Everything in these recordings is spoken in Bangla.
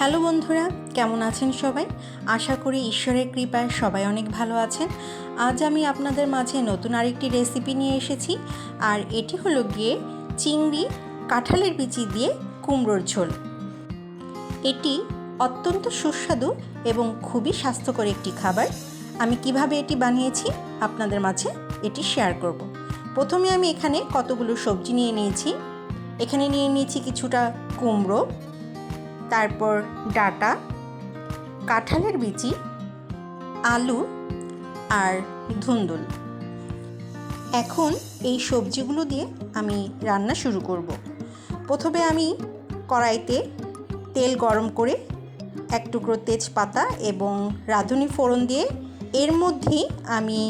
হ্যালো বন্ধুরা, কেমন আছেন সবাই? আশা করি ঈশ্বরের কৃপায় সবাই অনেক ভালো আছেন। আজ আমি আপনাদের মাঝে নতুন আরেকটি রেসিপি নিয়ে এসেছি, আর এটি হলো গিয়ে চিংড়ি কাঁঠালের বিচি দিয়ে কুমড়োর ঝোল। এটি অত্যন্ত সুস্বাদু এবং খুবই স্বাস্থ্যকর একটি খাবার। আমি কিভাবে এটি বানিয়েছি আপনাদের মাঝে এটি শেয়ার করব। প্রথমে আমি এখানে কতগুলো সবজি নিয়ে নিয়েছি। এখানে নিয়ে নিয়েছি কিছুটা কুমড়ো, তারপর ডাঁটা, কাঁঠালের বিচি, আলু আর ধুন্দুল। এখন এই সবজিগুলো দিয়ে আমি রান্না শুরু করব। প্রথমে আমি কড়াইতে তেল গরম করে এক টুকরো তেজপাতা এবং রাঁধুনি ফোড়ন দিয়ে এর মধ্যেই আমি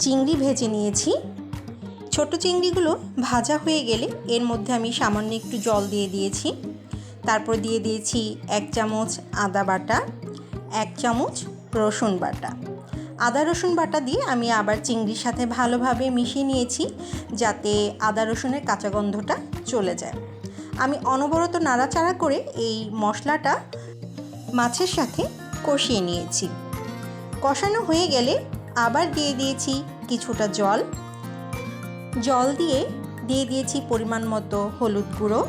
চিংড়ি ভেজে নিয়েছি। ছোট চিংড়িগুলো ভাজা হয়ে গেলে এর মধ্যে আমি সামান্য একটু জল দিয়ে দিয়েছি। তারপর দিয়ে দিয়েছি 1 চামচ আদা বাটা, 1 চামচ রসুন বাটা। আদা রসুন বাটা দিয়ে আমি আবার চিংড়ির সাথে ভালোভাবে মিশিয়ে নিয়েছি, যাতে আদা রসুনের কাঁচা গন্ধটা চলে যায়। আমি অনবরত নাড়াচাড়া করে এই মশলাটা মাছের সাথে কষিয়ে নিয়েছি। কষানো হয়ে গেলে আবার দিয়ে দিয়েছি কিছুটা জল দিয়ে দিয়েছি পরিমাণ মতো হলুদ গুঁড়ো,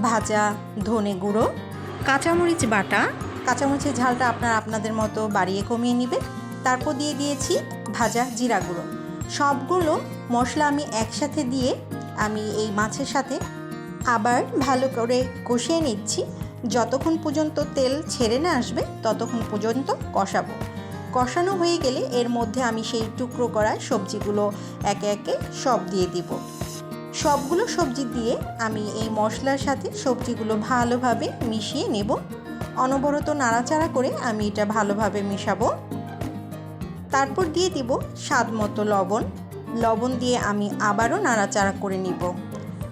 ভাজা ধনে গুঁড়ো, কাঁচামরিচ বাটা। কাঁচামরিচের ঝালটা আপনাদের মতো বাড়িয়ে কমিয়ে নেবেন। তারপর দিয়ে দিয়েছি ভাজা জিরা গুঁড়ো। সবগুলো মশলা আমি একসাথে দিয়ে আমি এই মাছের সাথে আবার ভালো করে কষিয়ে নিচ্ছি। যতক্ষণ পর্যন্ত তেল ছেড়ে না আসবে ততক্ষণ পর্যন্ত কষাবো। কষানো হয়ে গেলে এর মধ্যে আমি সেই টুকরো করা সবজিগুলো একে একে সব দিয়ে দিব। সবগুলো সবজি দিয়ে আমি এই মশলার সাথে সবজিগুলো ভালোভাবে মিশিয়ে নেব। অনবরত নাড়াচাড়া করে আমি এটা ভালোভাবে মেশাবো। তারপর দিয়ে দিব স্বাদ মতো লবণ দিয়ে আমি আবারও নাড়াচাড়া করে নিব।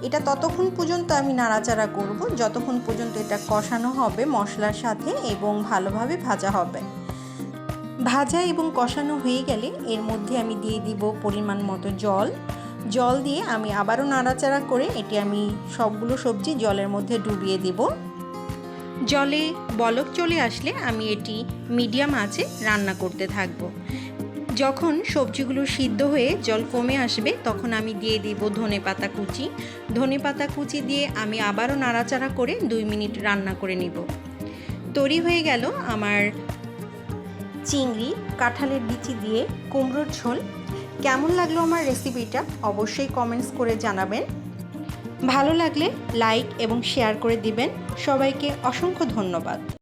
এটা ততক্ষণ পর্যন্ত আমি নাড়াচাড়া করব যতক্ষণ পর্যন্ত এটা কষানো হবে মশলার সাথে এবং ভালোভাবে ভাজা হবে। ভাজা এবং কষানো হয়ে গেলে এর মধ্যে আমি দিয়ে দিব পরিমাণ মতো জল দিয়ে আমি আবারও নাড়াচাড়া করে এটি আমি সবগুলো সবজি জলের মধ্যে ডুবিয়ে দেব। জলে বলক চলে আসলে আমি এটি মিডিয়াম আঁচে রান্না করতে থাকব। যখন সবজিগুলো সিদ্ধ হয়ে জল কমে আসবে তখন আমি দিয়ে দিব ধনেপাতা কুচি দিয়ে আমি আবারও নাড়াচাড়া করে 2 মিনিট রান্না করে নিব। তৈরি হয়ে গেল আমার চিংড়ি কাঁঠালের বিচি দিয়ে কুমড়োর ঝোল। কেমন লাগলো আমার রেসিপিটা অবশ্যই কমেন্টস করে জানাবেন। ভালো লাগলে লাইক এবং শেয়ার করে দিবেন। সবাইকে অসংখ্য ধন্যবাদ।